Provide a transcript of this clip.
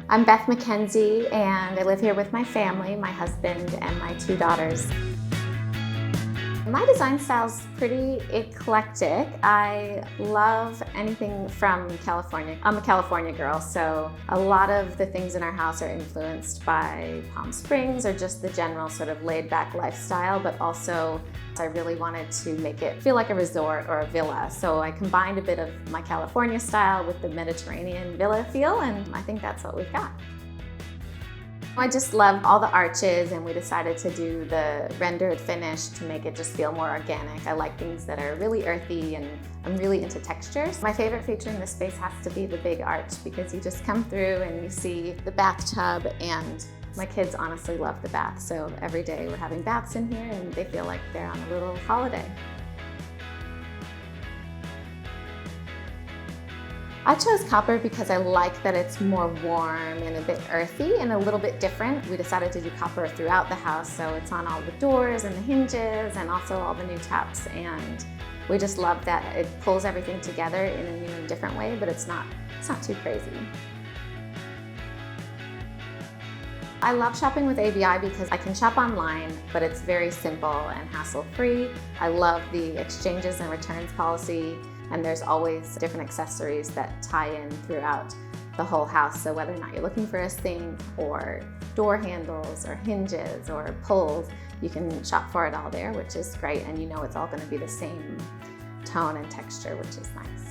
I'm Beth McKenzie, and I live here with my family, my husband, and my 2 daughters. My design style's pretty eclectic. I love anything from California. I'm a California girl, so a lot of the things in our house are influenced by Palm Springs or just the general sort of laid-back lifestyle, but also I really wanted to make it feel like a resort or a villa. So I combined a bit of my California style with the Mediterranean villa feel, and I think that's what we've got. I just love all the arches, and we decided to do the rendered finish to make it just feel more organic. I like things that are really earthy, and I'm really into textures. My favorite feature in this space has to be the big arch, because you just come through and you see the bathtub, and my kids honestly love the bath. So every day we're having baths in here and they feel like they're on a little holiday. I chose copper because I like that it's more warm and a bit earthy and a little bit different. We decided to do copper throughout the house, so it's on all the doors and the hinges and also all the new taps. And we just love that it pulls everything together in a new and different way, but it's not too crazy. I love shopping with ABI because I can shop online, but it's very simple and hassle-free. I love the exchanges and returns policy, and there's always different accessories that tie in throughout the whole house. So whether or not you're looking for a sink or door handles or hinges or pulls, you can shop for it all there, which is great, and you know it's all going to be the same tone and texture, which is nice.